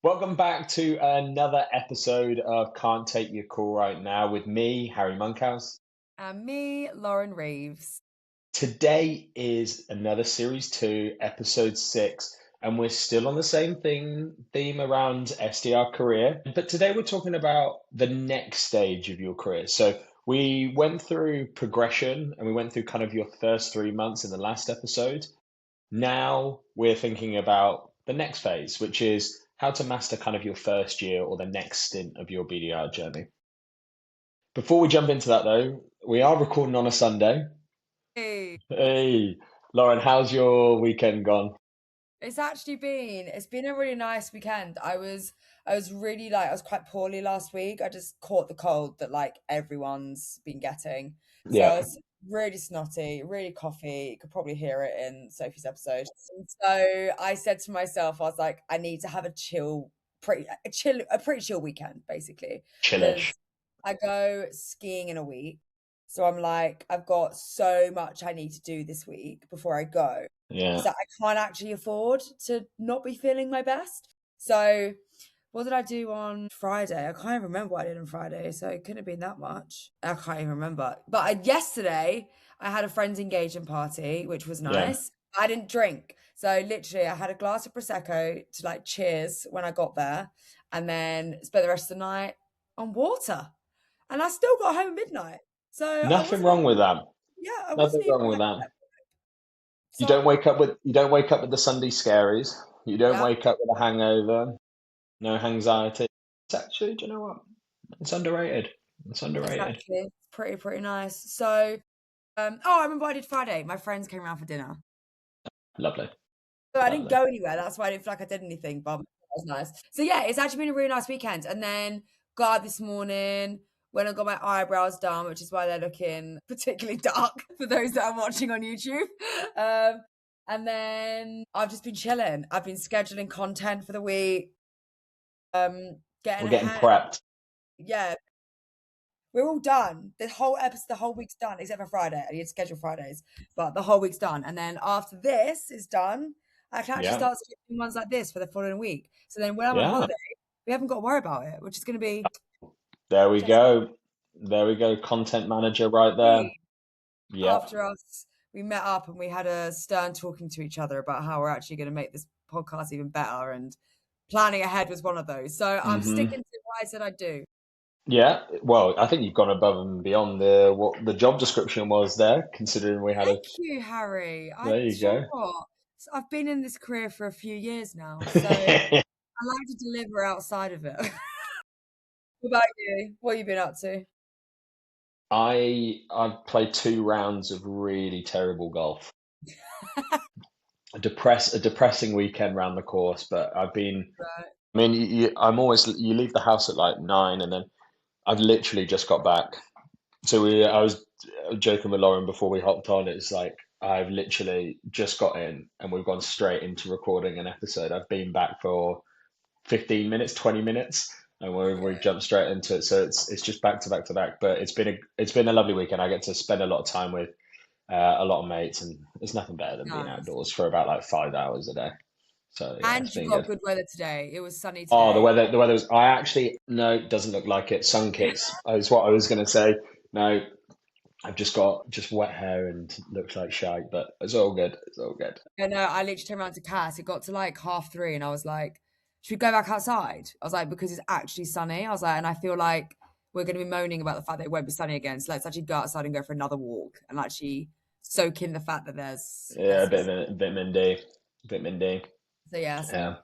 Welcome back to another episode of Can't Take Your Call Right Now with me, Harry Monkhouse. And me, Lauren Reeves. Today is another series two, episode six, and we're still on the same theme around SDR career. But today we're talking about the next stage of your career. So we went through progression and we went through kind of your first 3 months in the last episode. Now we're thinking about the next phase, which is how to master kind of your first year or the next stint of your BDR journey. Before we jump into that, though, we are recording on a Sunday. Hey, Hey, Lauren, how's your weekend gone? it's been a really nice weekend. I was really I was quite poorly last week. I just caught the cold that like everyone's been getting. So I Yeah, was really snotty, really coughy. You could probably hear it in Sophie's episode. And so I said to myself, I was like, I need to have a pretty chill weekend, basically. chillish. Because I go skiing in a week. So I'm like, I've got so much I need to do this week before I go. Yeah, So I can't actually afford to not be feeling my best. So what did I do on Friday? I can't even remember what I did on Friday, so it couldn't have been that much. I can't even remember. But yesterday, I had a friend's engagement party, which was yeah. nice. I didn't drink. So literally, I had a glass of Prosecco to like cheers when I got there, and then spent the rest of the night on water. And I still got home at midnight. So I Nothing wasn't wrong with even, that. yeah, I Nothing wasn't even wrong with like, that. so You don't wake up with the Sunday scaries. You don't yeah, wake up with a hangover. No anxiety. It's actually, do you know what? It's underrated. It's underrated. exactly. It's pretty nice. So, oh, I remember what I did Friday. My friends came around for dinner. Lovely, So I didn't lovely. go anywhere. That's why I didn't feel like I did anything, but that was nice. So yeah, it's actually been a really nice weekend. And then got out this morning when I got my eyebrows done, which is why they're looking particularly dark for those that are watching on YouTube. Um, and then I've just been chilling. I've been scheduling content for the week, getting We're getting ahead. prepped. Yeah, we're all done. The whole week's done, except for Friday. I need to schedule Fridays, but the whole week's done. And then after this is done, I can actually Yeah, start scheduling ones like this for the following week. So then when I'm on yeah. holiday, we haven't got to worry about it, which is going to be There we just go. There we go. Content manager right there. great. Yep. After us, we met up and we had a stern talking to each other about how we're actually going to make this podcast even better. And planning ahead was one of those. So I'm Hmm. sticking to what I said I'd do. Yeah. Well, I think you've gone above and beyond the what the job description was there, considering we had a. Thank you, Harry. I There you sure go. what? I've been in this career for a few years now, so I like to deliver outside of it. What about you? What have you been up to? I've played 2 rounds of really terrible golf. A depressing weekend round the course, but I've been. Right. I mean, I'm always you leave the house at like 9, and then I've literally just got back. I was joking with Lauren before we hopped on. It's like I've literally just got in and we've gone straight into recording an episode. I've been back for 15 minutes, 20 minutes, and we've Okay. jumped straight into it. So it's just back to back to back. But it's been a lovely weekend. I get to spend a lot of time with a lot of mates, and there's nothing better than being Nice. outdoors for about like 5 hours a day. So yeah, And it's you been got good. good weather today. It was sunny Oh, today. the weather was. I actually no, it doesn't look like it. Sun kicks is what I was going to say. No, I've just got just wet hair and looks like shite, but it's all good. It's all good. And I literally turned around to Cass. It got to like 3:30, and I was like, "Should we go back outside?" I was like, "Because it's actually sunny." I was like, and I feel like we're going to be moaning about the fact that it won't be sunny again. So let's actually go outside and go for another walk and actually soak in the fact that Yeah, there's a some. bit of a vitamin D, vitamin D. So yeah, Yeah,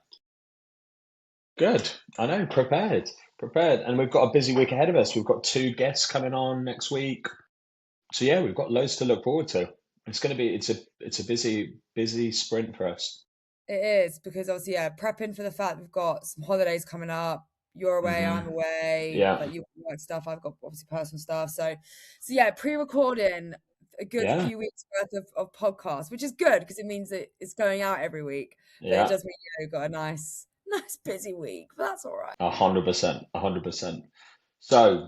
good. I know, prepared, and we've got a busy week ahead of us. We've got 2 guests coming on next week, so yeah, we've got loads to look forward to. It's going to be it's a busy sprint for us. it is because obviously, yeah, prepping for the fact we've got some holidays coming up. You're away, I'm Hmm. away. Yeah, Like you got work stuff, I've got obviously personal stuff. So yeah, pre-recording a good yeah, few weeks worth of podcasts, which is good because it means that it's going out every week. But it yeah. does mean you've got a nice busy week. But that's all right. 100%, 100%. So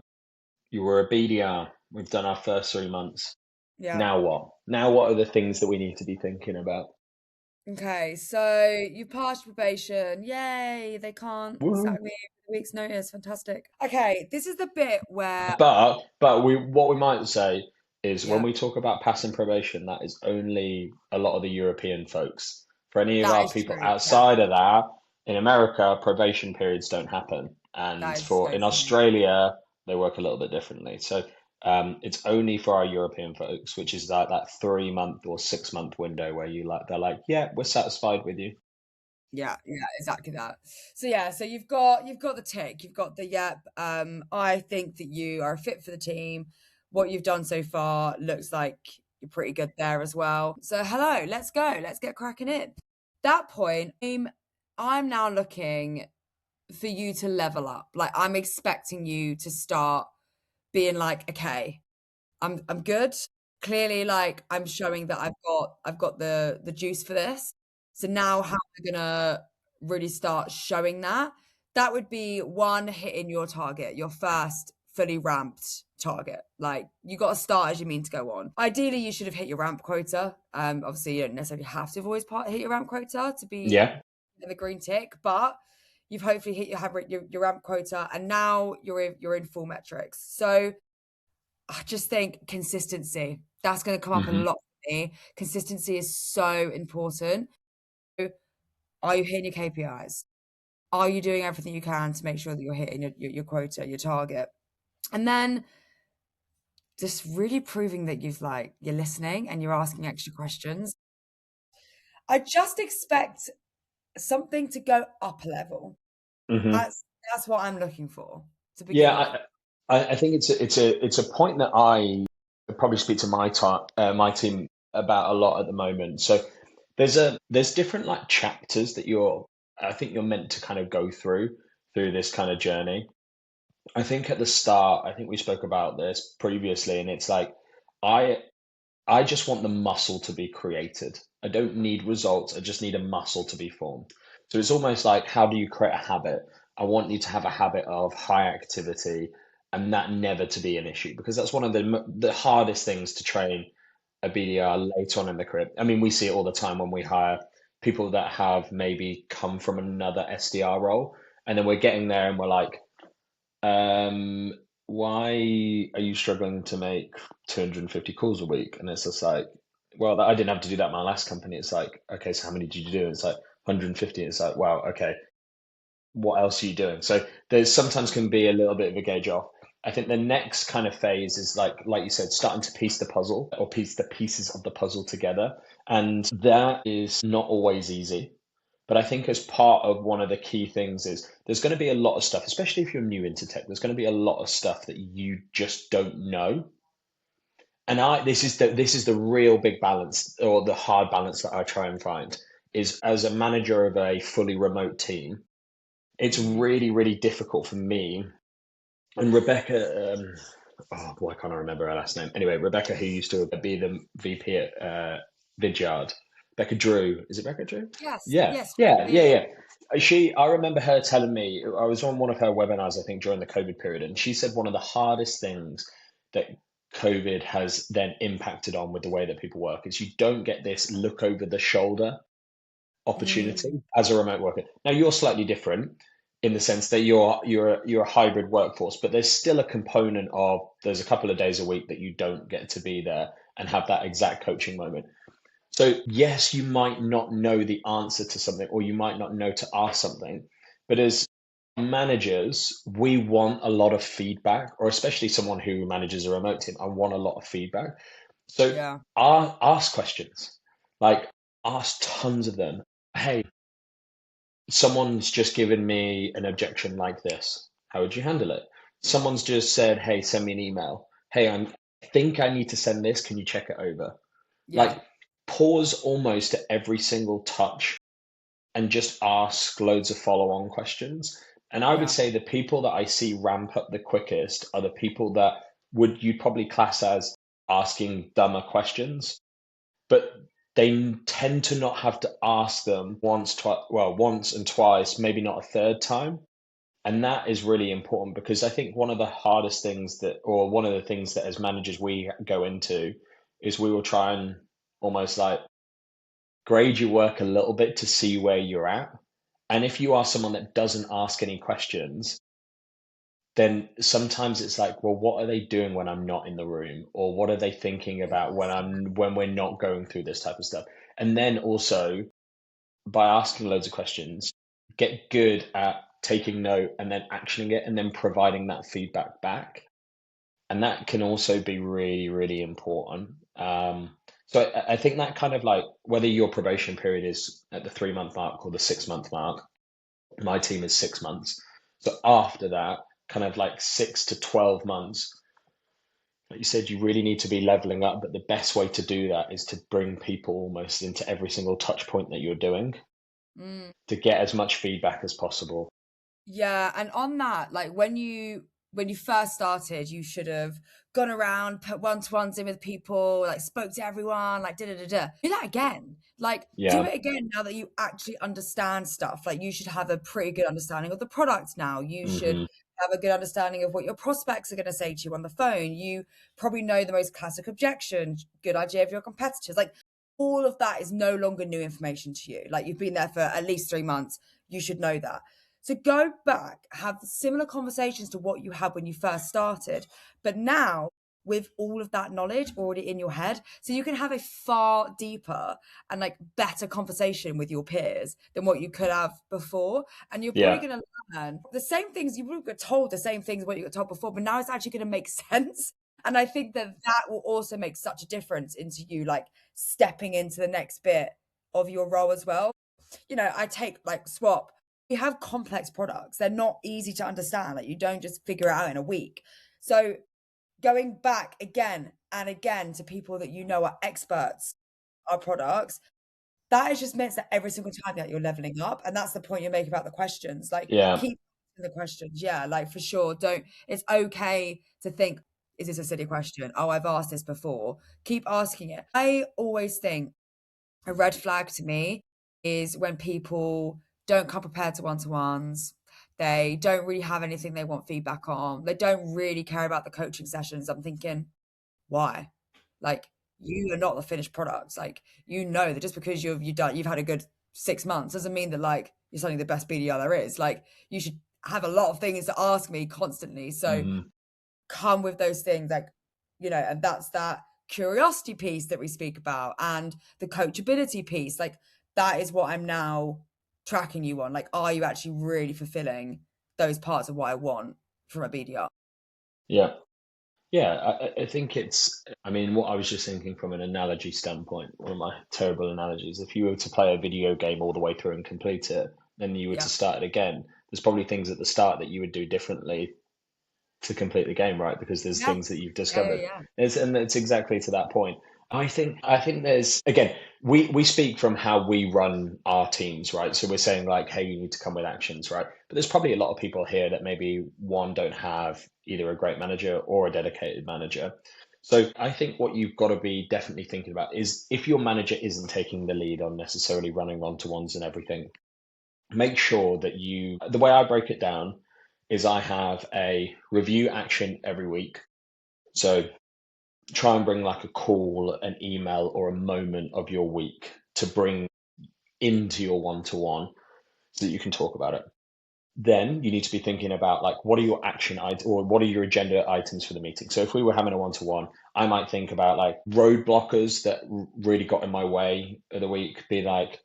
you were a BDR. We've done our first 3 months. Yeah. Now what? Now what are the things that we need to be thinking about? Okay, so you passed probation. Yay, they can't Woo. sack me with a week's notice. Fantastic. Okay, this is the bit where, But we what we might say is when yeah, we talk about passing probation, that is only a lot of the European folks. For any of that our is people true. Yeah, outside of that, in America, probation periods don't happen, and that is for so in true. Australia, they work a little bit differently. So it's only for our European folks, which is like that 3 month or 6 month window where you like they're like, yeah, we're satisfied with you. Yeah, yeah, exactly that. So yeah, so you've got the tick, you've got the yep. I think that you are fit for the team. What you've done so far looks like you're pretty good there as well. So hello, let's go. Let's get cracking in. That point, I'm now looking for you to level up. Like I'm expecting you to start being like, okay, I'm good. Clearly, like I'm showing that I've got the juice for this. So now how we're gonna really start showing that? That would be one, hitting your target, your first fully ramped target. Like you got to start as you mean to go on. Ideally, you should have hit your ramp quota. Obviously, you don't necessarily have to have always hit your ramp quota to be Yeah. in the green tick, but you've hopefully hit your ramp quota, and now you're in full metrics. So I just think consistency. That's going to come up a Hmm. lot for me. Consistency is so important. So, are you hitting your KPIs? Are you doing everything you can to make sure that you're hitting your quota, your target? And then just really proving that you're listening and you're asking extra questions. I just expect something to go up a level. Hmm. That's what I'm looking for to Yeah, begin with. I think it's a point that I probably speak to my team about a lot at the moment. So there's different like chapters that I think you're meant to kind of go through this kind of journey. I think at the start, I think we spoke about this previously, and it's like I I just want the muscle to be created. I don't need results. I just need a muscle to be formed. So it's almost like, how do you create a habit? I want you to have a habit of high activity and that never to be an issue, because that's one of the hardest things to train a BDR later on in the career. I mean, we see it all the time when we hire people that have maybe come from another SDR role, and then we're getting there and we're like, um, why are you struggling to make 250 calls a week? And it's just like, well, I didn't have to do that in my last company. It's like, okay, so how many did you do? It's like 150. It's like, wow, okay, what else are you doing? So there's sometimes can be a little bit of a gauge off. I think the next kind of phase is like you said, starting to piece the puzzle or piece the pieces of the puzzle together. And that is not always easy. But I think as part of one of the key things is there's going to be a lot of stuff, especially if you're new into tech, there's going to be a lot of stuff that you just don't know. And this is the real big balance or the hard balance that I try and find is as a manager of a fully remote team, it's Mm. really, really difficult for me and Rebecca. Oh boy, I can't remember her last name. Anyway, Rebecca, who used to be the VP at Vidyard, Becca Drew. Is it Becca Drew? Yes, Yeah, yes, yeah, yeah, yeah, yeah, yeah. yeah. I remember her telling me, I was on one of her webinars, I think, during the COVID period, and she said one of the hardest things that COVID has then impacted on with the way that people work is you don't get this look over the shoulder Mm, opportunity as a remote worker. Now you're slightly different in the sense that you're a hybrid workforce, but there's still a component of there's a couple of days a week that you don't get to be there and have that exact coaching moment. So yes, you might not know the answer to something or you might not know to ask something, but as managers, we want a lot of feedback, or especially someone who manages a remote team, I want a lot of feedback. So yeah, ask questions, like ask tons of them. Hey, someone's just given me an objection like this. How would you handle it? Someone's just said, hey, send me an email. Hey, I think I need to send this. Can you check it over? yeah, Like, pause almost at every single touch and just ask loads of follow on questions. And I would yeah, say the people that I see ramp up the quickest are the people that would you'd probably class as asking dumber questions, but they tend to not have to ask them once and twice, maybe not a third time. And that is really important because I think one of the hardest things or one of the things that as managers we go into is we will try and almost like grade your work a little bit to see where you're at. And if you are someone that doesn't ask any questions, then sometimes it's like, well, what are they doing when I'm not in the room? Or what are they thinking about when we're not going through this type of stuff? And then also by asking loads of questions, get good at taking note and then actioning it and then providing that feedback back. And that can also be really, really important. So I think that kind of like whether your probation period is at the 3 month mark or the 6 month mark, my team is 6 months. So after that, kind of like 6 to 12 months, like you said, you really need to be leveling up. But the best way to do that is to bring people almost into every single touch point that you're doing Mm. to get as much feedback as possible. Yeah, and on that, like when you first started, you should have gone around, put one-to-ones in with people, like spoke to everyone, like da da da da. Do that again. Like do Yeah. it again now that you actually understand stuff. Like you should have a pretty good understanding of the product now. You should Hmm. have a good understanding of what your prospects are going to say to you on the phone. You probably know the most classic objection, good idea of your competitors. Like all of that is no longer new information to you. Like you've been there for at least 3 months. You should know that. So go back, have similar conversations to what you had when you first started, but now with all of that knowledge already in your head, so you can have a far deeper and like better conversation with your peers than what you could have before. And you're probably Yeah. going to learn the same things you would have got told, the same things what you got told before, but now it's actually going to make sense. And I think that that will also make such a difference into you like stepping into the next bit of your role as well. I take like Swap. We have complex products. They're not easy to understand. Like you don't just figure it out in a week. So going back again and again to people that you know are experts, our products, that is just meant that every single time that you're leveling up. And that's the point you're making about the questions. Like Yeah. keep asking the questions. Yeah, like for sure. Don't it's okay to think, is this a silly question? Oh, I've asked this before. Keep asking it. I always think a red flag to me is when people don't come prepared to one-to-ones. They don't really have anything they want feedback on. They don't really care about the coaching sessions. I'm thinking, why? Like you are not the finished product. Like that just because you've had a good 6 months doesn't mean that like you're suddenly the best BDR there is. Like you should have a lot of things to ask me constantly. So Hmm. come with those things and that's that curiosity piece that we speak about and the coachability piece. Like that is what I'm now tracking you on. Like are you actually really fulfilling those parts of what I want from a BDR? Yeah. Yeah, I think I mean, what I was just thinking from an analogy standpoint, one of my terrible analogies, if you were to play a video game all the way through and complete it, then you were Yeah. to start it again, there's probably things at the start that you would do differently to complete the game, right? Because there's Yeah. things that you've Yeah. Yeah. discovered. Yeah. And it's exactly to that point. I think there's again, we speak from how we run our teams, right? So we're saying like, hey, you need to come with actions, right? But there's probably a lot of people here that maybe one don't have either a great manager or a dedicated manager. So I think what you've got to be definitely thinking about is if your manager isn't taking the lead on necessarily running one-to-ones and everything, make sure that the way I break it down is I have a review action every week. So try and bring like a call, an email, or a moment of your week to bring into your one-to-one so that you can talk about it. Then you need to be thinking about like what are your action items or what are your agenda items for the meeting. So if we were having a one-to-one, I might think about like roadblockers that really got in my way of the week, be like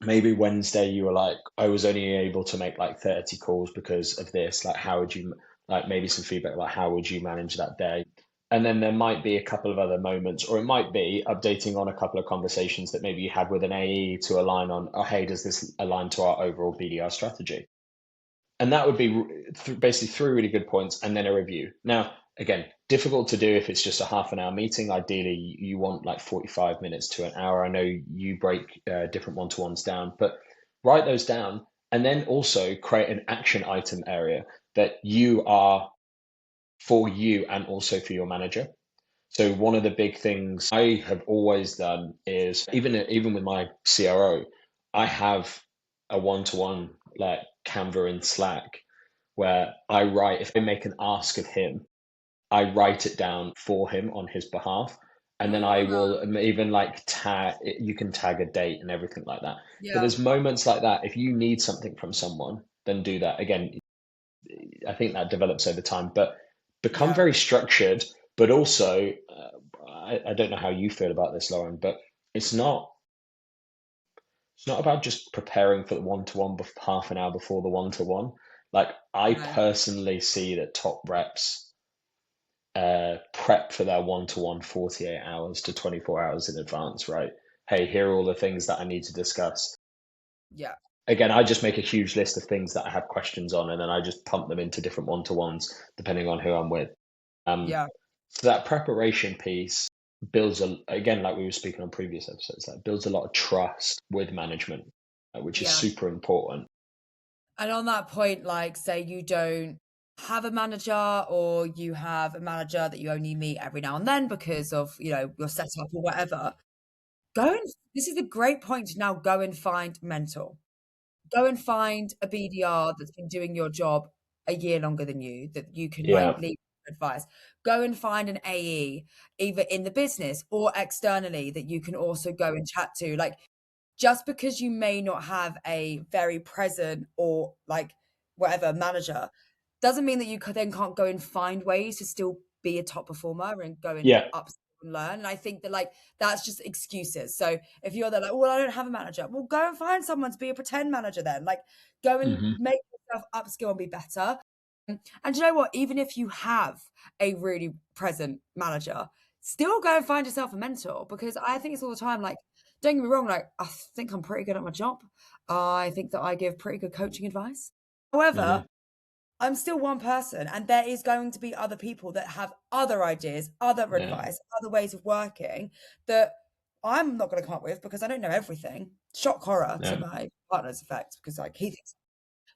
maybe Wednesday you were like, I was only able to make like 30 calls because of this. Like, how would you, like, maybe some feedback, like, how would you manage that day? And then there might be a couple of other moments, or it might be updating on a couple of conversations that maybe you had with an AE to align on, oh, hey, does this align to our overall BDR strategy? And that would be basically three really good points and then a review. Now, again, difficult to do if it's just a half an hour meeting. Ideally, you want like 45 minutes to an hour. I know you break different one-to-ones down, but write those down and then also create an action item area that you are for you and also for your manager. So one of the big things I have always done is even with my CRO, I have a one-to-one like Canva in Slack where I write if I make an ask of him, I write it down for him on his behalf. And then I Ah, will even like tag, you can tag a date and everything like that. But yeah, there's moments like that. If you need something from someone, then do that. Again, I think that develops over time, but become yeah, very structured, but also, I don't know how you feel about this, Lauren, but it's not it's not about just preparing for the one-to-one half an hour before the one-to-one. Like I no, personally see that top reps prep for their one-to-one 48 hours to 24 hours in advance, right? Hey, here are all the things that I need to discuss. yeah, Again, I just make a huge list of things that I have questions on, and then I just pump them into different one-to-ones depending on who I'm with. Um, yeah, so that preparation piece builds again, like we were speaking on previous episodes, that builds a lot of trust with management, which is yeah. super important. And on that point, like, say you don't have a manager or you have a manager that you only meet every now and then because of, your setup or whatever, this is a great point to now go and find mentor. Go and find a BDR that's been doing your job a year longer than you, that you can like Yeah, leave advice. Go and find an AE, either in the business or externally, that you can also go and chat to. Like, just because you may not have a very present or like whatever manager doesn't mean that you then can't go and find ways to still be a top performer and go and yeah, upskill and learn. And I think that like that's just excuses. So if you're there like, well, I don't have a manager, well, go and find someone to be a pretend manager then. Like, go and hmm make yourself upskill and be better. And do you know what? Even if you have a really present manager, still go and find yourself a mentor, because I think it's all the time like, don't get me wrong, like I think I'm pretty good at my job. I think that I give pretty good coaching advice. hmm However, I'm still one person, and there is going to be other people that have other ideas, other yeah, advice, other ways of working that I'm not going to come up with because I don't know everything. Shock horror to yeah, my partner's effect, because like he thinks,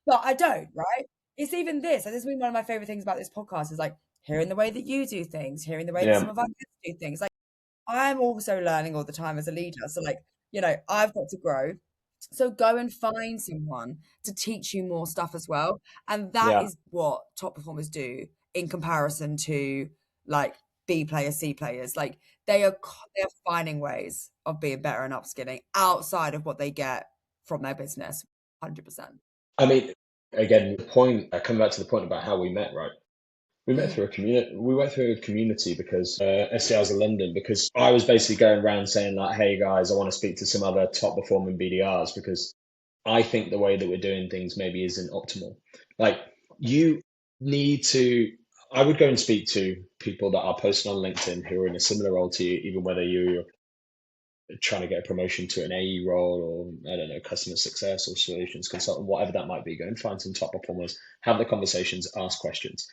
but I don't, right? It's even this. And this has been one of my favorite things about this podcast is like hearing the way that you do things, hearing the way that yeah, some of our kids do things. Like, I'm also learning all the time as a leader. So like, I've got to grow. So go and find someone to teach you more stuff as well. And that yeah. is what top performers do in comparison to like B players, C players. Like they are finding ways of being better and upskilling outside of what they get from their business. 100%. I mean, again, the point, I come back to the point about how we met, right? We met Mm. through a community. We went through a community because SDRs in London. Because I was basically going around saying like, "Hey guys, I want to speak to some other top performing BDRs because I think the way that we're doing things maybe isn't optimal." Like you need to. I would go and speak to people that are posting on LinkedIn who are in a similar role to you, even whether you're trying to get a promotion to an AE role or I don't know, customer success or solutions consultant, whatever that might be. Go and find some top performers, have the conversations, ask questions.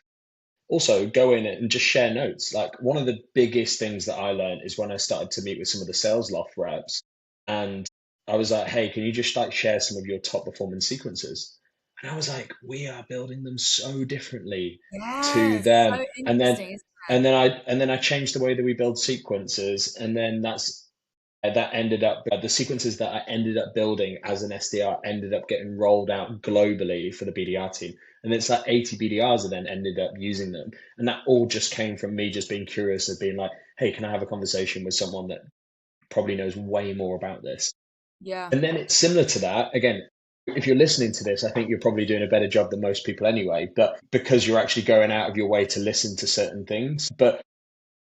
Also, go in and just share notes. Like one of the biggest things that I learned is when I started to meet with some of the sales loft reps, and I was like, "Hey, can you just like share some of your top performing sequences?" And I was like, "We are building them so differently to Yes, them." so And then interesting, isn't and it? then I changed the way that we build sequences, and then that ended up the sequences that I ended up building as an SDR ended up getting rolled out globally for the BDR team. And it's like 80 BDRs that then ended up using them. And that all just came from me just being curious of being like, hey, can I have a conversation with someone that probably knows way more about this? Yeah, And then it's similar to that. Again, if you're listening to this, I think you're probably doing a better job than most people anyway, but because you're actually going out of your way to listen to certain things. But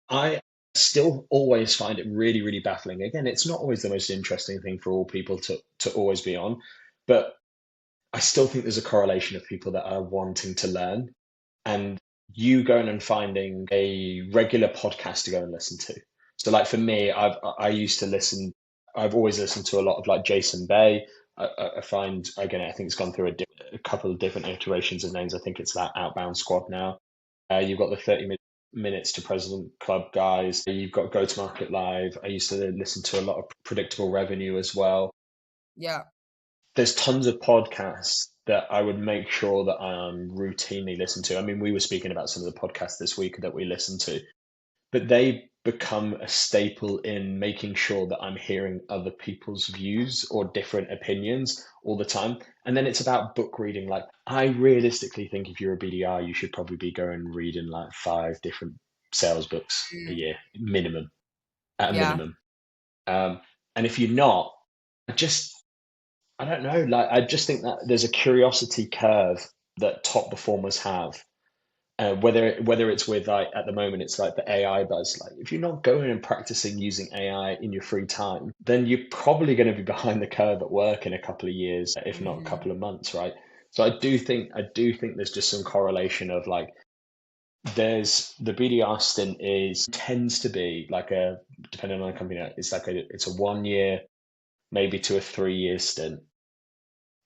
I still always find it really, really baffling. Again, it's not always the most interesting thing for all people to always be on, but I still think there's a correlation of people that are wanting to learn and you going and finding a regular podcast to go and listen to. So, like for me, I used to listen. I've always listened to a lot of like Jason Bay. I find again, I think it's gone through a couple of different iterations of names. I think it's that Outbound Squad now. You've got the 30 minutes to President Club guys. You've got Go to Market Live. I used to listen to a lot of predictable revenue as well. yeah, There's tons of podcasts that I would make sure that I'm routinely listen to. I mean, we were speaking about some of the podcasts this week that we listened to, but they become a staple in making sure that I'm hearing other people's views or different opinions all the time. And then it's about book reading. Like, I realistically think if you're a BDR, you should probably be going reading like 5 different sales books a mm, year minimum. at a Yeah. minimum. Um, and if you're not, I just I don't know. Like I just think that there's a curiosity curve that top performers have. Whether it's with like at the moment it's like the AI buzz. Like if you're not going and practicing using AI in your free time, then you're probably going to be behind the curve at work in a couple of years, if not a Hmm. couple of months, right? So I do think there's just some correlation of like there's the BDR stint is tends to be like a depending on the company, it's a 1 year, maybe to a 3 year stint.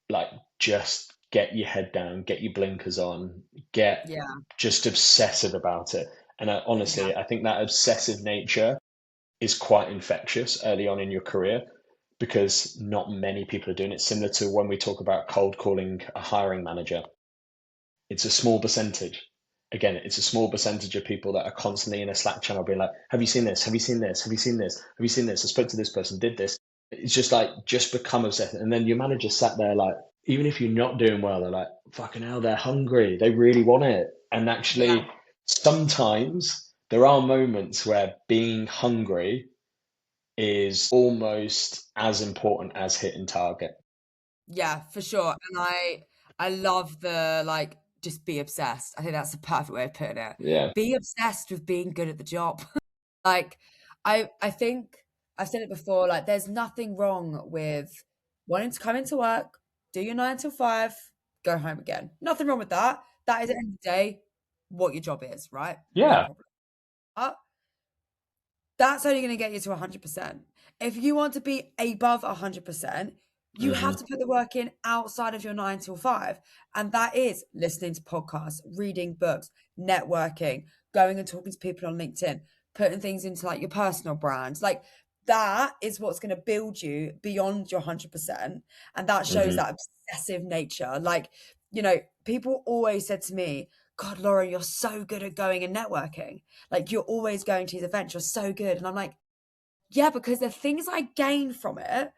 Like just get your head down, get your blinkers on, get Yeah. just obsessive about it. And Yeah. honestly, I think that obsessive nature is quite infectious early on in your career because not many people are doing it. Similar to when we talk about cold calling a hiring manager, it's a small percentage. Again, it's a small percentage of people that are constantly in a Slack channel being like, have you seen this? Have you seen this? Have you seen this? Have you seen this? I spoke to this person, did this. It's just like, just become obsessed. And then your manager sat there like, even if you're not doing well, they're like, fucking hell, they're hungry. They really want it. And Yeah. actually, sometimes there are moments where being hungry is almost as important as hitting target. Yeah, for sure. And I love the like just be obsessed. I think that's the perfect way of putting it. Yeah. Be obsessed with being good at the job. Like I think I've said it before, like there's nothing wrong with wanting to come into work, do your 9 till 5, go home again. Nothing wrong with that. That is at the end of the day what your job is, right? No Yeah. problem. But that's only going to get you to 100%. If you want to be above 100%, you have Hmm. to put the work in outside of your 9 till 5. And that is listening to podcasts, reading books, networking, going and talking to people on LinkedIn, putting things into like your personal brands. Like that is what's going to build you beyond your 100%. And that shows Hmm. that obsessive nature. Like, people always said to me, God, Laura, you're so good at going and networking. Like you're always going to these events, you're so good. And I'm like, yeah, because the things I gain from it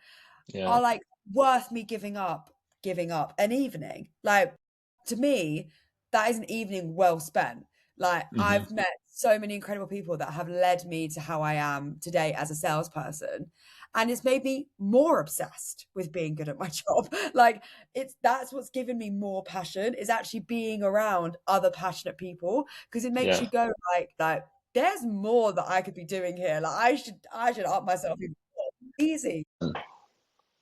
Yeah. are like worth me giving up an evening. Like to me, that is an evening well spent. Like Hmm. I've met so many incredible people that have led me to how I am today as a salesperson. And it's made me more obsessed with being good at my job. Like that's what's given me more passion is actually being around other passionate people because it makes Yeah. you go like there's more that I could be doing here. Like I should up myself even more. Easy.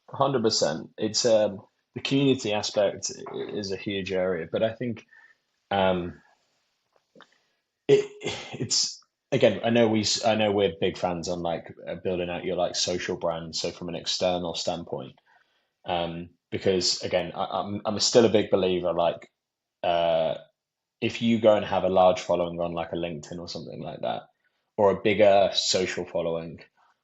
100%. It's the community aspect is a huge area, but I think um, it it's again. I know we're big fans on like building out your like social brand. So from an external standpoint, because again, I'm still a big believer. Like uh, if you go and have a large following on like a LinkedIn or something like that, or a bigger social following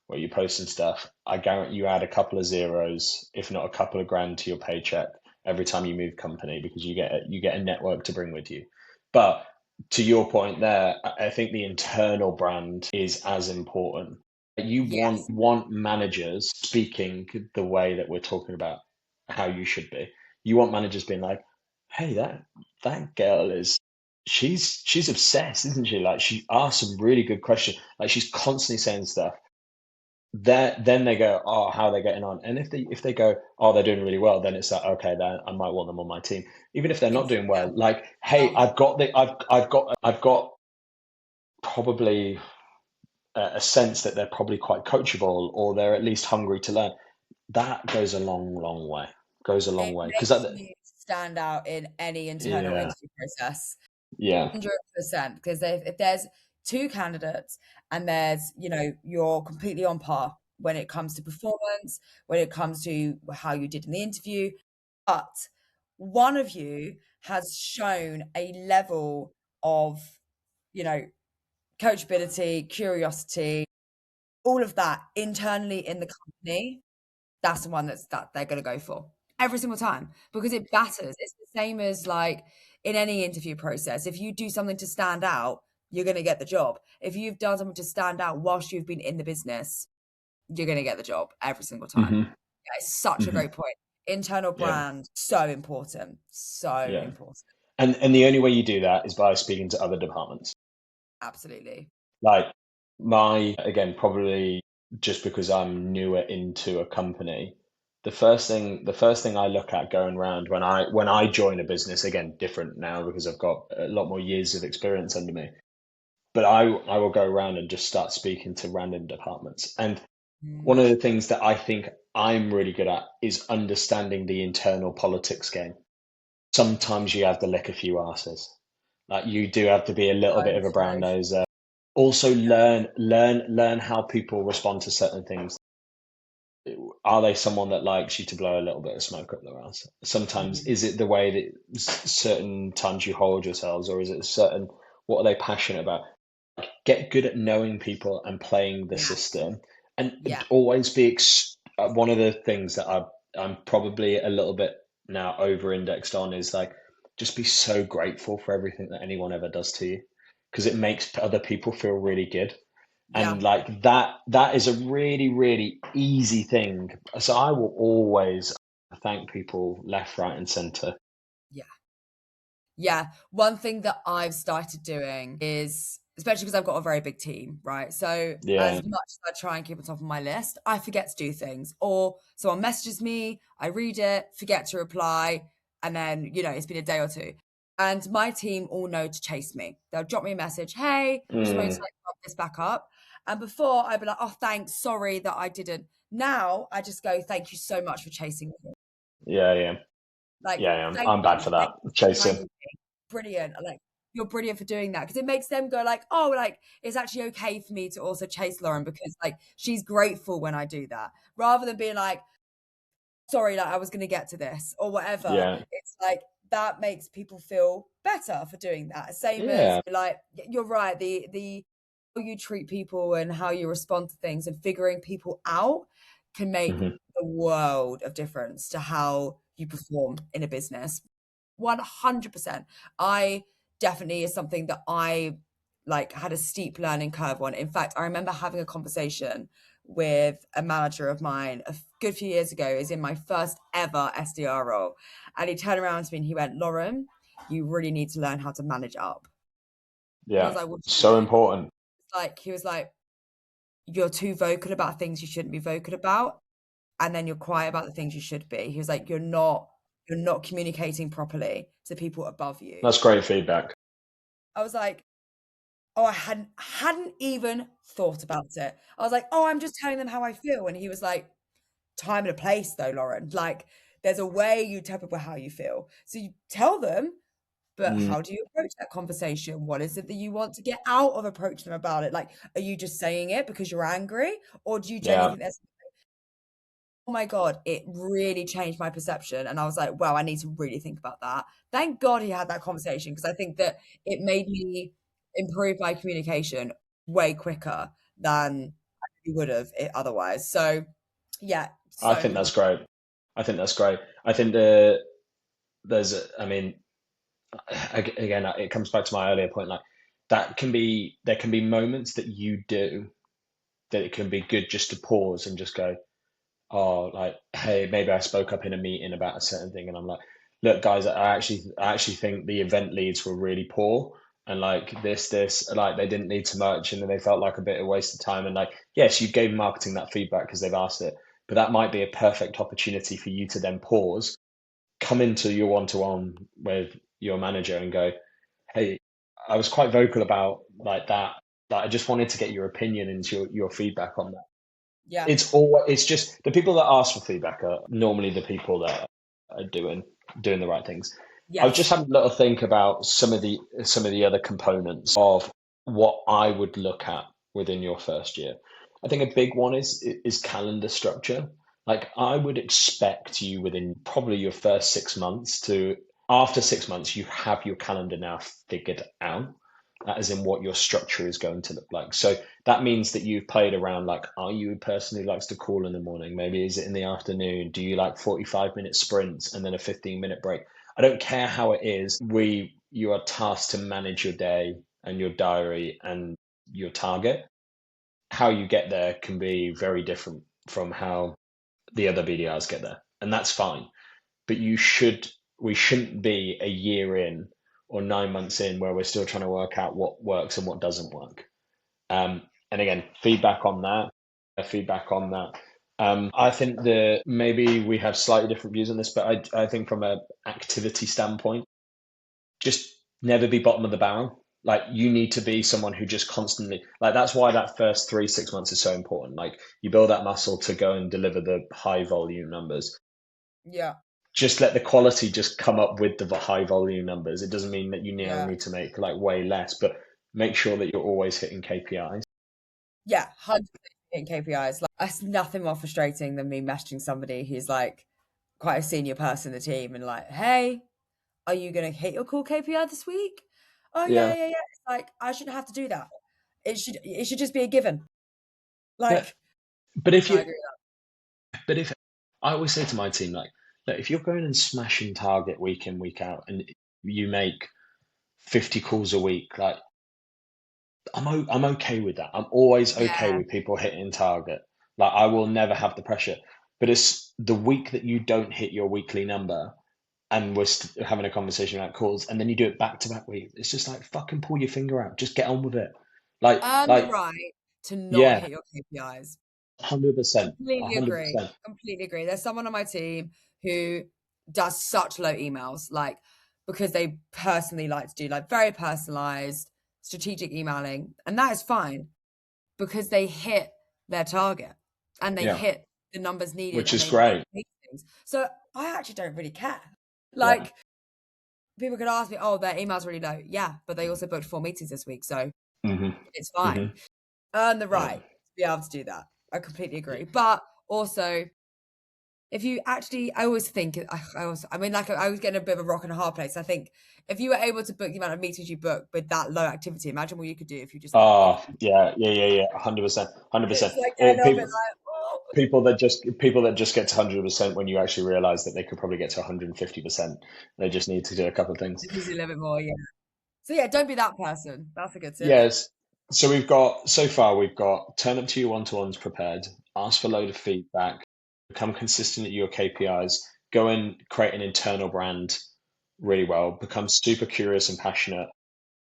where you're posting stuff, I guarantee you add a couple of zeros, if not a couple of grand to your paycheck every time you move company because you get a network to bring with you. But to your point there, I think the internal brand is as important. You want Yes. want managers speaking the way that we're talking about how you should be. You want managers being like, hey, that girl is she's obsessed, isn't she? Like she asks some really good questions. Like she's constantly saying stuff. Then they go, oh, how are they getting on? And if they go, oh, they're doing really well, then it's like, okay, then I might want them on my team. Even if they're not doing Yeah. well, like, hey, I've got probably a sense that they're probably quite coachable or they're at least hungry to learn. That goes a long, long way. Goes a long It way because makes you stand out in any internal yeah, interview process. yeah, 100%. Because if there's two candidates and you're completely on par when it comes to performance, when it comes to how you did in the interview, but one of you has shown a level of, you know, coachability, curiosity, all of that internally in the company, that's the one that they're gonna go for every single time because it matters. It's the same as like in any interview process. If you do something to stand out, you're gonna get the job. If you've done something to stand out whilst you've been in the business, you're gonna get the job every single time. hmm Yeah, it's such a hmm great point. Internal yeah, brand, so important. So yeah. important. And the only way you do that is by speaking to other departments. Absolutely. Like Again, probably just because I'm newer into a company, the first thing I look at going around when I join a business, again, different now because I've got a lot more years of experience under me. But I will go around and just start speaking to random departments. And one Mm, of the things that I think I'm really good at is understanding the internal politics game. Sometimes you have to lick a few arses. Like you do have to be a little bit so of a brown true. nose. Also Yeah. learn how people respond to certain things. Are they someone that likes you to blow a little bit of smoke up their ass? Sometimes Mhm. is it the way that certain times you hold yourselves, or is it certain what are they passionate about? Get good at knowing people and playing the Yes. system, and Yeah. always be one of the things that I'm probably a little bit now over indexed on is like just be so grateful for everything that anyone ever does to you because it makes other people feel really good. Yeah. And like that is a really, really easy thing. So I will always thank people left, right, and center. Yeah. Yeah, one thing that I've started doing is, especially because I've got a very big team, right? So Yeah. as much as I try and keep on top of my list, I forget to do things. Or someone messages me, I read it, forget to reply, and then, it's been a day or two. And my team all know to chase me. They'll drop me a message, hey, just wanted to Mm, like bump this back up. And before I'd be like, oh, thanks, sorry that I didn't. Now I just go, thank you so much for chasing me. yeah, yeah, Like, yeah, yeah. thank I'm bad you. for Thank that. you for Chasing. reminding me. Brilliant. Like, you're brilliant for doing that because it makes them go like, oh, like it's actually okay for me to also chase Lauren because like she's grateful when I do that, rather than being like, sorry, like I was going to get to this or whatever. Yeah, It's like that makes people feel better for doing that. Same as yeah. like you're right. The how you treat people and how you respond to things and figuring people out can make Hmm. the world of difference to how you perform in a business. 100%. I definitely is something that I like had a steep learning curve on. In fact, I remember having a conversation with a manager of mine a good few years ago, is in my first ever SDR role. And he turned around to me and he went, Lauren, you really need to learn how to manage up. And I was Yeah. like, what do you So mean? important. Like, he was like, you're too vocal about things you shouldn't be vocal about. And then you're quiet about the things you should be. He was like, you're not communicating properly to people above you. That's great feedback. I was like, oh, I hadn't even thought about it. I was like, oh, I'm just telling them how I feel. And he was like, time and a place though, Lauren. Like there's a way you tell people how you feel. So you tell them, but Mm, how do you approach that conversation? What is it that you want to get out of approaching them about it? Like, are you just saying it because you're angry? Or do you genuinely yeah. think there's oh my God, it really changed my perception. And I was like, wow, I need to really think about that. Thank God he had that conversation because I think that it made me improve my communication way quicker than I would have it otherwise. So yeah, I so think that's important. great. I think that's great. I think I mean, again, it comes back to my earlier point. Like there can be moments that you do that it can be good just to pause and just go, oh, like, hey, maybe I spoke up in a meeting about a certain thing, and I'm like, look, guys, I actually think the event leads were really poor, and like like they didn't need too much, and then they felt like a bit of waste of time, and like, yes, you gave marketing that feedback because they've asked it, but that might be a perfect opportunity for you to then pause, come into your one-to-one with your manager, and go, hey, I was quite vocal about like that. Like, I just wanted to get your opinion and your feedback on that. Yeah. It's just the people that ask for feedback are normally the people that are doing the right things. I was just Yes. having a little think about some of the other components of what I would look at within your first year. I think a big one is calendar structure. Like I would expect you within probably your first 6 months to after 6 months you have your calendar now figured out, as in what your structure is going to look like. So that means that you've played around like, are you a person who likes to call in the morning? Maybe is it in the afternoon? Do you like 45-minute sprints and then a 15-minute break? I don't care how it is. You are tasked to manage your day and your diary and your target. How you get there can be very different from how the other BDRs get there. And that's fine. But we shouldn't be a year in or 9 months in where we're still trying to work out what works and what doesn't work. And again, feedback on that, feedback on that. I think that maybe we have slightly different views on this, but I think from a activity standpoint, just never be bottom of the barrel. Like you need to be someone who just constantly like that's why that first 3 6 months is so important. Like you build that muscle to go and deliver the high volume numbers. Yeah. Just let the quality just come up with the high volume numbers. It doesn't mean that you now Yeah. need to make like way less, but make sure that you're always hitting KPIs. Yeah. 100% hitting KPIs. Like, that's nothing more frustrating than me messaging somebody who's like quite a senior person in the team and like, hey, are you going to hit your core KPI this week? Oh, yeah, Yeah. yeah, yeah. It's like, I shouldn't have to do that. It should just be a given. Yeah. Like, But if no, I you agree with but if I always say to my team, like, look, if you're going and smashing target week in, week out, and you make 50 calls a week, like I'm okay with that. I'm always that. okay Yeah. with people hitting target. Like I will never have the pressure. But it's the week that you don't hit your weekly number and we're having a conversation about calls and then you do it back to back week. It's just like fucking pull your finger out. Just get on with it. Like Earn the like right to not yeah, hit your KPIs. 100%. Completely agree. 100%. Completely agree. There's someone on my team who does such low emails, like because they personally like to do like very personalized strategic emailing. And that is fine because they hit their target and they Yeah. hit the numbers needed Which and is they hit great. meetings. So I actually don't really care. Yeah. Like people could ask me, oh, their email's really low. Yeah, but they also booked 4 meetings this week. So hmm it's fine. hmm Earn the Yeah. right to be able to do that. I completely agree. But also, if you actually, I always think, I mean, like I was getting a bit of a rock and a hard place. I think if you were able to book the amount of meetings you book with that low activity, imagine what you could do if you just like booked. Oh, yeah, yeah, yeah, yeah. 100%. 100%. It's like a It, little bit people like, oh, people that just get to 100% when you actually realize that they could probably get to 150%. They just need to do a couple of things. this is a little bit more, yeah. So yeah, don't be that person. That's a good tip. Yes. So so far we've got turn up to your one-to-ones prepared, ask for a load of feedback, become consistent at your KPIs, go and create an internal brand really well, become super curious and passionate,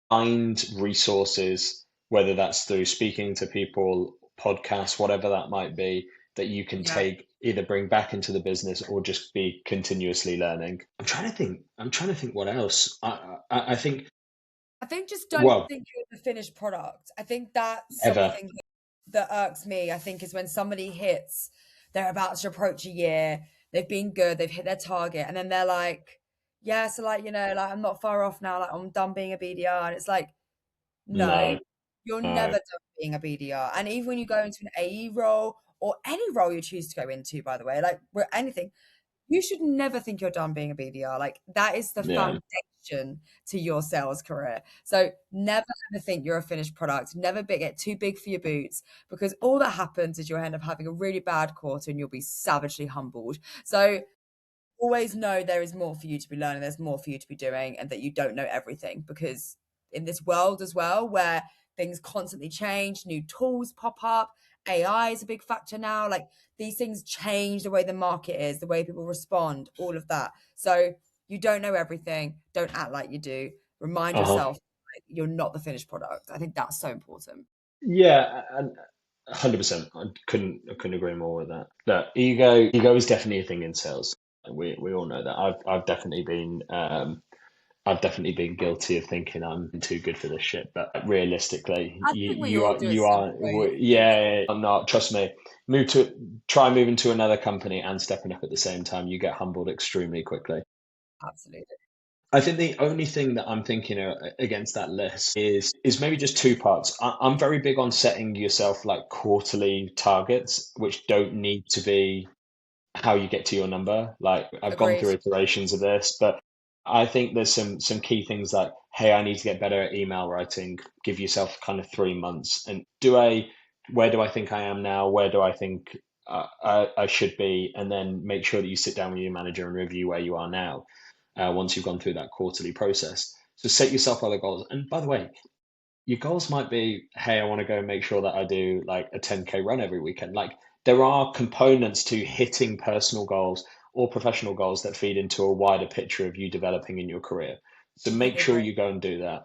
find resources, whether that's through speaking to people, podcasts, whatever that might be, that you can Yeah. take, either bring back into the business or just be continuously learning. I'm trying to think what else. I think, I think just don't well, think you're the finished product. I think that's ever. something that irks me. I think is when somebody hits, they're about to approach a year, they've been good, they've hit their target, and then they're like, yeah, so like, like I'm not far off now, like I'm done being a BDR. And it's like, no, No, you're never no. done being a BDR. And even when you go into an AE role or any role you choose to go into, by the way, like anything, you should never think you're done being a BDR. Like that is the Yeah. foundation to your sales career. So never ever think you're a finished product. Never get too big for your boots because all that happens is you'll end up having a really bad quarter and you'll be savagely humbled. So always know there is more for you to be learning, there's more for you to be doing, and that you don't know everything because in this world as well, where things constantly change, new tools pop up, AI is a big factor now. Like these things change the way the market is, the way people respond, all of that. So you don't know everything. Don't act like you do. Remind Uh-huh. yourself like, you're not the finished product. I think that's so important. Yeah, and 100%. I couldn't agree more with that. Look, ego is definitely a thing in sales. We all know that. I've definitely been guilty of thinking I'm too good for this shit. But realistically, I you think we you all are do at you some are point. yeah. I'm not. Trust me. Try moving to another company and stepping up at the same time. You get humbled extremely quickly. Absolutely. I think the only thing that I'm thinking against that list is maybe just two parts. I'm very big on setting yourself like quarterly targets, which don't need to be how you get to your number. Like I've gone Agreed. through iterations of this, but I think there's some key things like, hey, I need to get better at email writing. Give yourself kind of 3 months, and where do I think I am now? Where do I think I should be? And then make sure that you sit down with your manager and review where you are now. Once you've gone through that quarterly process, so set yourself other goals. And by the way, your goals might be, hey, I want to go and make sure that I do like a 10K run every weekend. Like there are components to hitting personal goals or professional goals that feed into a wider picture of you developing in your career. So make Completely sure agree. you go and do that.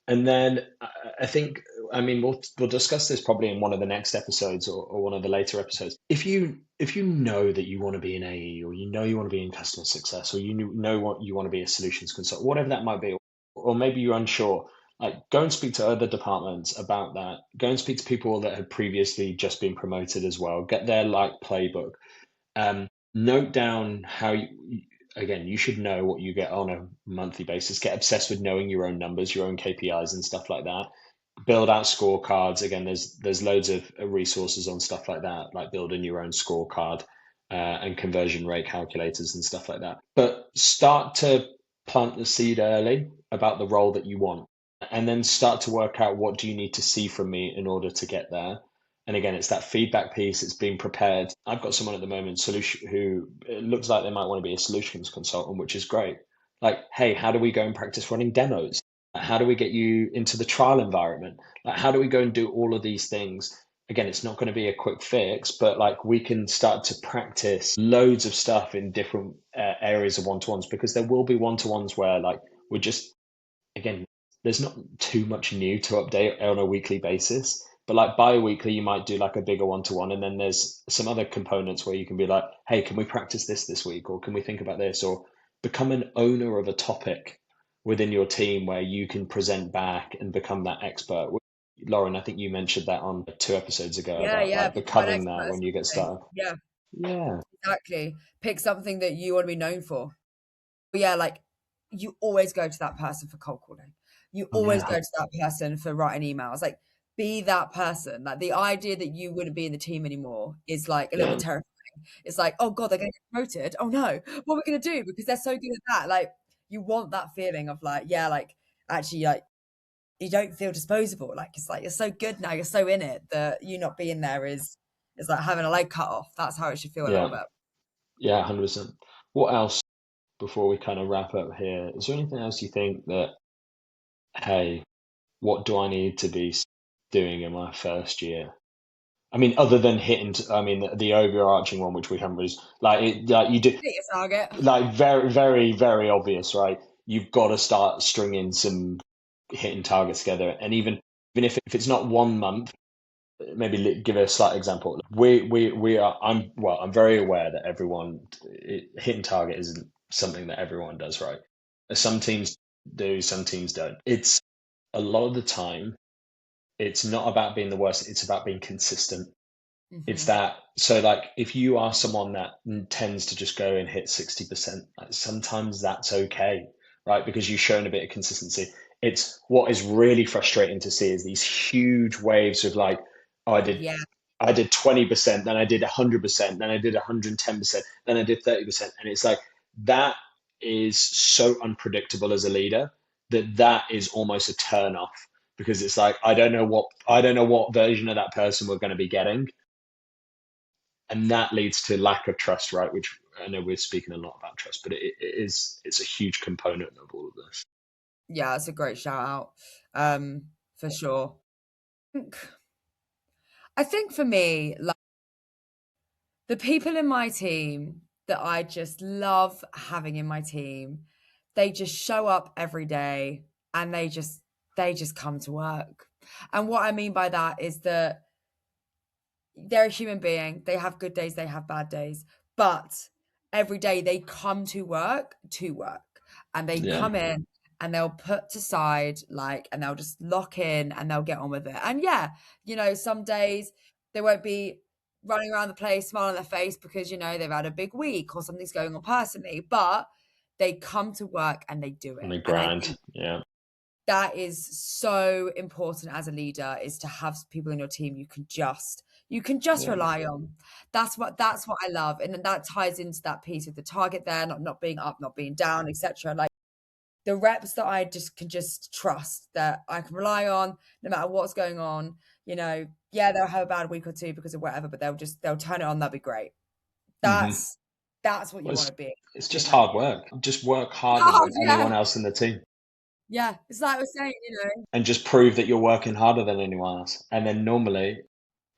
And then I think, I mean, we'll discuss this probably in one of the next episodes, or one of the later episodes. If you know that you want to be in AE, or you know you want to be in customer success, or know what you want to be a solutions consultant, whatever that might be, or maybe you're unsure, like go and speak to other departments about that. Go and speak to people that have previously just been promoted as well. Get their like playbook. Note down how again, you should know what you get on a monthly basis. Get obsessed with knowing your own numbers, your own KPIs and stuff like that. Build out scorecards. Again, there's loads of resources on stuff like that, like building your own scorecard, and conversion rate calculators and stuff like that. But start to plant the seed early about the role that you want, and then start to work out, what do you need to see from me in order to get there. And again, it's that feedback piece. It's being prepared. I've got someone at the moment, solution, who it looks like they might want to be a solutions consultant, which is great. Like, hey, how do we go and practice running demos? How do we get you into the trial environment? Like, how do we go and do all of these things? Again, it's not going to be a quick fix, but like we can start to practice loads of stuff in different areas of one-to-ones, because there will be one-to-ones where like we're just, again, there's not too much new to update on a weekly basis. But like bi-weekly, you might do like a bigger one-to-one, and then there's some other components where you can be like, hey, can we practice this week, or can we think about this, or become an owner of a topic within your team where you can present back and become that expert. Lauren, I think you mentioned that on 2 episodes ago Yeah, about yeah. like Become an becoming expert that at when you get something. started. Yeah, Yeah, exactly. Pick something that you want to be known for. But yeah, like you always go to that person for cold calling. You always yeah, go to that person for writing emails. Like be that person. Like the idea that you wouldn't be in the team anymore is like a little bit yeah, terrifying. It's like, oh God, they're gonna get promoted. Oh no, what are we gonna do? Because they're so good at that. Like you want that feeling of like, yeah, like actually like you don't feel disposable. Like it's like you're so good now, you're so in it that you not being there is like having a leg cut off. That's how it should feel a little yeah, bit. yeah, 100%. What else, before we kind of wrap up here? Is there anything else you think that, hey, what do I need to be doing in my first year? I mean, other than hitting, I mean, the overarching one, which we haven't really, like you do, Hit your target. like very, very, very obvious, right? You've got to start stringing some hitting targets together, and even if it's not 1 month, maybe give a slight example. We are. I'm very aware that hitting target isn't something that everyone does, right? Some teams do, some teams don't. It's a lot of the time. It's not about being the worst. It's about being consistent. It's Hmm. that, so like if you are someone that tends to just go and hit 60%, like sometimes that's okay, right? Because you've shown a bit of consistency. It's what is really frustrating to see is these huge waves of like, oh, Yeah. I did 20%, then I did 100%, then I did 110%, then I did 30%. And it's like that is so unpredictable as a leader, that is almost a turn off, because it's like I don't know what version of that person we're going to be getting, and that leads to lack of trust, right? Which I know we're speaking a lot about trust, but it's a huge component of all of this. Yeah, that's a great shout out. For sure. think I think for me, like the people in my team that I just love having in my team, they just show up every day and they just come to work. And what I mean by that is that they're a human being. They have good days, they have bad days, but every day they come to work, and they Yeah, come in and they'll put aside like, and they'll just lock in and they'll get on with it. And yeah, some days they won't be running around the place, smile on their face because they've had a big week or something's going on personally, but they come to work and they do on it. the And I grind. think Yeah, that is so important as a leader, is to have people in your team you can just yeah, rely on. That's what I love. And then that ties into that piece of the target there, not being up, not being down, etc. Like the reps that I just can just trust, that I can rely on no matter what's going on. Yeah, they'll have a bad week or two because of whatever, but they'll turn it on, they'll be great. hmm That's what you well, want to be it's in just that. hard work. Just work harder Hard, than yeah. anyone else in the team, Yeah. It's like I was saying, and just prove that you're working harder than anyone else, and then normally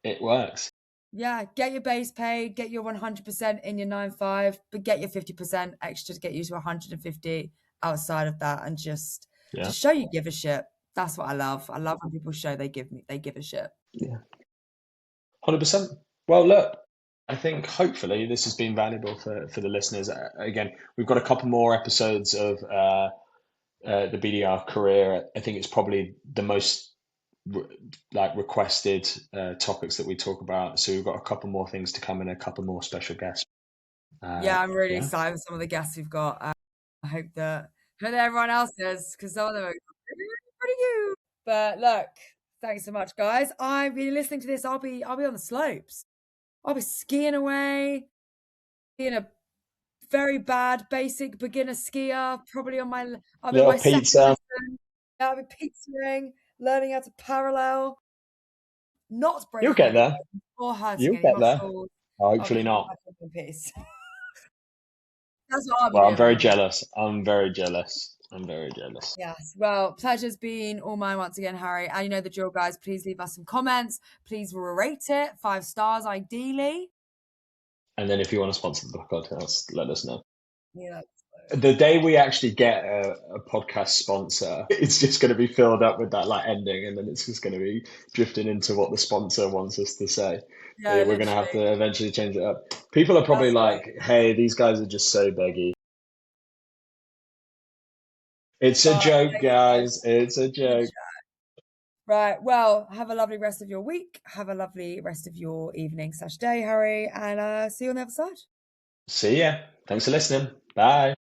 it works. yeah, get your base pay, get your 100% in your 9-5, but get your 50% extra to get you to 150 outside of that, and just Yeah, show you give a shit. That's what I love. I love when people show they give a shit. Yeah, 100%. Well, look, I think hopefully this has been valuable for the listeners. Again, we've got a couple more episodes of the BDR career. I think it's probably the most requested topics that we talk about. So we've got a couple more things to come and a couple more special guests. Yeah, I'm really Yeah. excited with some of the guests we've got. I hope that everyone else is, because some of them are pretty good. But look, thanks so much, guys. I've been listening to this. I'll be on the slopes. I'll be skiing away, being a very bad basic beginner skier. Probably I'm in Little my second pizza. lesson. Yeah, I'll be pizzaing, learning how to parallel, not You'll breaking get any there. bones or hurting You'll any get there. muscles. I'll be Hopefully living not. my life in peace. That's what I'll be Well, I'm doing when very I'm older. jealous. I'm very jealous. I'm very jealous. Yes. Well, pleasure's been all mine once again, Harry. And you know the drill, guys. Please leave us some comments. Please rate it 5 stars, ideally. And then if you want to sponsor the podcast, let us know. Yeah. The day we actually get a podcast sponsor, it's just going to be filled up with that ending, and then it's just going to be drifting into what the sponsor wants us to say. So Yeah, yeah, we're going to have literally. to eventually change it up. People are probably That's like, right. "Hey, these guys are just so beggy." It's a But joke, thank you. guys. It's a Good joke. chat. Right. Well, have a lovely rest of your week. Have a lovely rest of your evening/day, Harry. And see you on the other side. See ya. Thanks for listening. Bye.